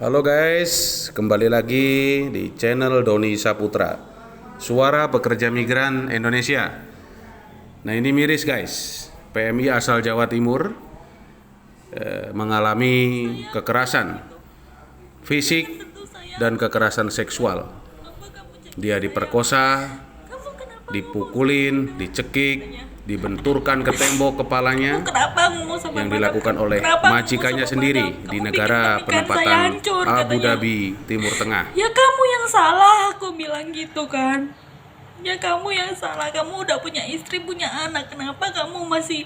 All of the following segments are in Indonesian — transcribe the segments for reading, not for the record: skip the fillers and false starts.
Halo guys, kembali lagi di channel Doni Saputra, suara pekerja migran Indonesia. Nah ini miris guys, PMI asal Jawa Timur mengalami kekerasan fisik dan kekerasan seksual. Dia diperkosa, dipukulin, dicekik, dibenturkan ke tembok kepalanya yang dilakukan oleh majikannya sendiri di negara penempatan Abu Dhabi, Timur Tengah. Ya kamu yang salah, aku bilang gitu kan. Ya kamu yang salah, kamu udah punya istri, punya anak, kenapa kamu masih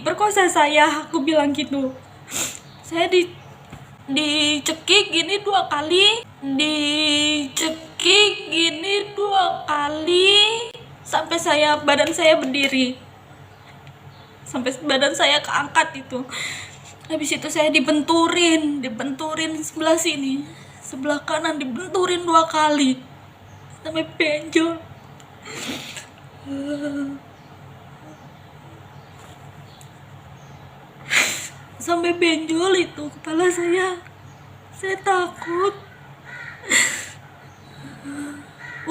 perkosa saya, aku bilang gitu. Saya dicekik gini 2 kali, sampai badan saya berdiri, sampai badan saya keangkat itu. Habis itu saya dibenturin sebelah sini, sebelah kanan dibenturin 2 kali sampai benjol. Sampai benjol itu kepala saya takut.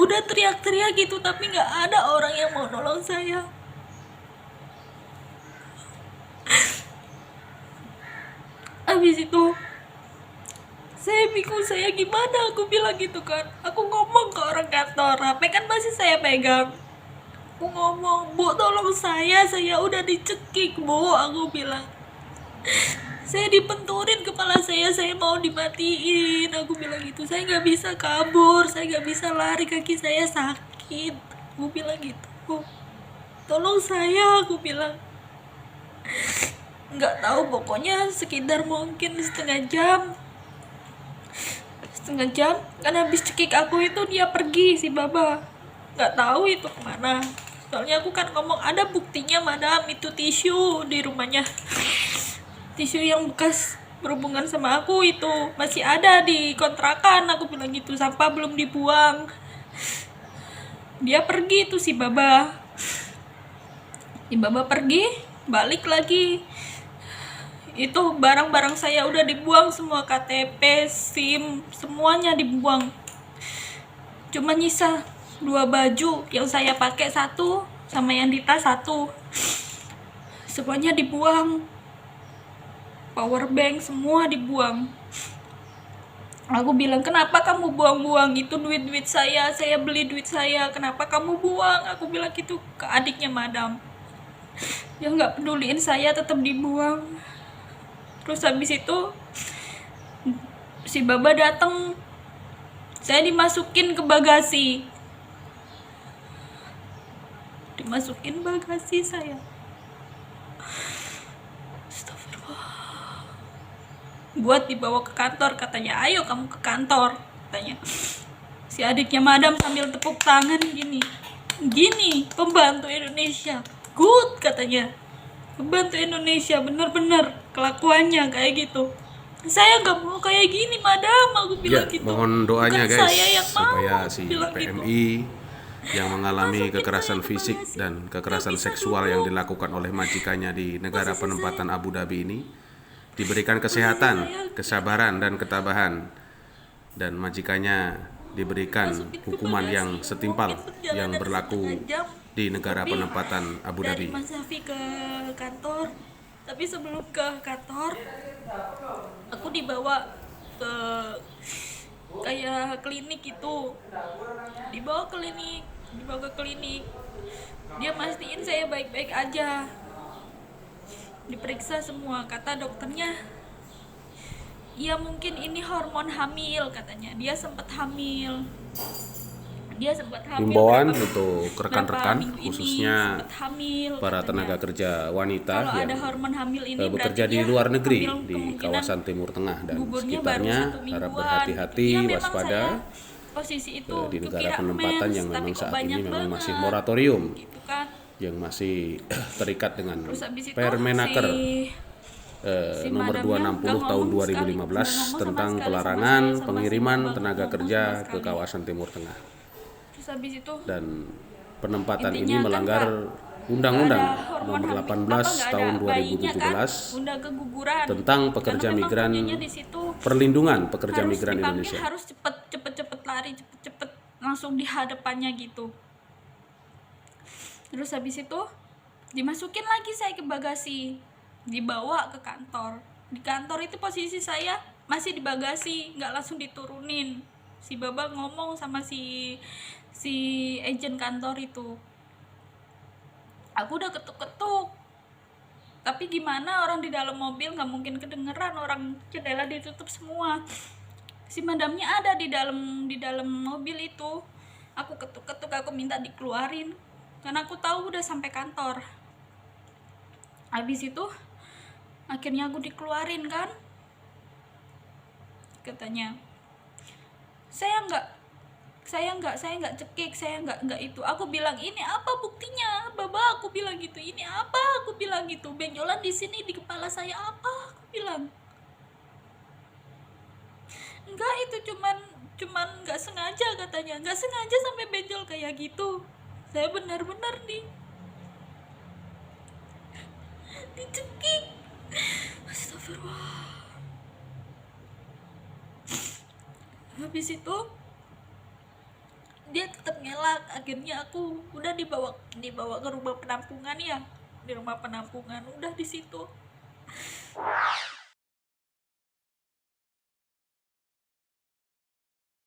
Udah teriak-teriak gitu tapi nggak ada orang yang mau nolong saya. Habis itu saya bingung, saya gimana, aku bilang gitu kan. Aku ngomong ke orang kantor, HP kan masih saya pegang. Aku ngomong, "Bu, tolong saya udah dicekik, Bu," aku bilang. Saya dipenturin kepala saya mau dimatiin, aku bilang gitu. Saya nggak bisa kabur, saya nggak bisa lari, kaki saya sakit, aku bilang gitu. Tolong saya, aku bilang. Nggak tahu, pokoknya sekitar mungkin setengah jam kan habis cekik aku itu dia pergi, si Baba. Nggak tahu itu kemana, soalnya aku kan ngomong ada buktinya madam, itu tisu di rumahnya, tisu yang bekas berhubungan sama aku itu masih ada di kontrakan, aku bilang gitu, sampah belum dibuang. Dia pergi tuh si Baba pergi, balik lagi. Itu barang-barang saya udah dibuang semua, KTP, SIM, semuanya dibuang. Cuma nyisa 2 baju yang saya pakai 1, sama yang di tas 1. Semuanya dibuang. Power bank semua dibuang. Aku bilang, "Kenapa kamu buang-buang? Itu duit saya beli duit saya. Kenapa kamu buang?" Aku bilang gitu ke adiknya madam. Dia nggak peduliin saya, tetap dibuang. Terus habis itu si Baba datang, saya dimasukin ke bagasi. Dimasukin bagasi saya. Astagfirullah. Buat dibawa ke kantor, katanya, "Ayo kamu ke kantor," katanya. Si adiknya madam sambil tepuk tangan gini, "Pembantu Indonesia, good," katanya. "Pembantu Indonesia bener-bener kelakuannya kayak gitu." Saya nggak mau kayak gini madam, aku bilang gitu. Mohon doanya Bukan guys, saya yang supaya mau, si bilang PMI yang mengalami Masukin kekerasan saya ke fisik bagasi. dan kekerasan Nggak bisa seksual duduk. yang dilakukan oleh majikannya di negara Posisi penempatan saya. Abu Dhabi ini diberikan kesehatan, kesabaran, dan ketabahan, dan majikannya diberikan Masukin ke hukuman bagasi. yang setimpal Mungkin perjalanan yang berlaku setengah jam di negara lebih penempatan Abu dari Dhabi. Mas Safi ke kantor. Tapi sebelum ke kantor, aku dibawa ke kayak klinik itu. Dibawa ke klinik. Dia mastiin saya baik-baik aja. Diperiksa semua, kata dokternya, "Ya mungkin ini hormon hamil," katanya. Dia sempat hamil Himbauan berapa untuk rekan-rekan, minggu ini, khususnya sempat hamil, para katanya. tenaga kerja wanita Kalau yang ada hormon hamil ini bekerja berarti di dia luar negeri hamil, di kemungkinan kawasan Timur Tengah dan guburnya baru sekitarnya, 1 harap mingguan. berhati-hati, Ya, memang waspada saya posisi itu di negara kukira penempatan mens, yang tapi memang kok saat banyak ini memang banget, masih moratorium, gitu kan. yang masih terikat dengan Terus habis itu Permenaker si nomor madamnya 260 nggak tahun ngomong sekali, 2015 nggak ngomong sama tentang sekali sama pelarangan saya, sama si pengiriman Baba, tenaga ngomong kerja sama ke sekali. kawasan Timur Tengah, Terus habis itu dan penempatan ini intinya kan, melanggar Kak, Undang-Undang ada hormon Nomor hamil, 18 nggak Tahun ada bayinya kan, 2017 udah keguguran tentang pekerja karena memang migran, punyanya di situ perlindungan pekerja harus migran dipanggil, Indonesia. harus cepet lari, cepet langsung di hadapannya gitu. Terus habis itu dimasukin lagi saya ke bagasi, dibawa ke kantor. Di kantor itu posisi saya masih di bagasi, nggak langsung diturunin. Si Baba ngomong sama si agen kantor itu, aku udah ketuk-ketuk, tapi gimana, orang di dalam mobil nggak mungkin kedengeran, orang jendela ditutup semua. Si madamnya ada di dalam mobil itu. Aku ketuk-ketuk, aku minta dikeluarin karena aku tahu udah sampai kantor. Habis itu akhirnya aku dikeluarin kan, katanya saya nggak cekik, saya nggak itu. Aku bilang, ini apa buktinya Baba? Aku bilang gitu. Ini apa? Aku bilang gitu. Benjolan di sini di kepala saya apa? Aku bilang. Enggak, itu cuman nggak sengaja, katanya. Nggak sengaja sampai benjol kayak gitu. Saya benar-benar dicekik. Astagfirullah. Habis itu dia tetap ngelak. Akhirnya aku udah dibawa ke rumah penampungan ya. Di rumah penampungan udah di situ.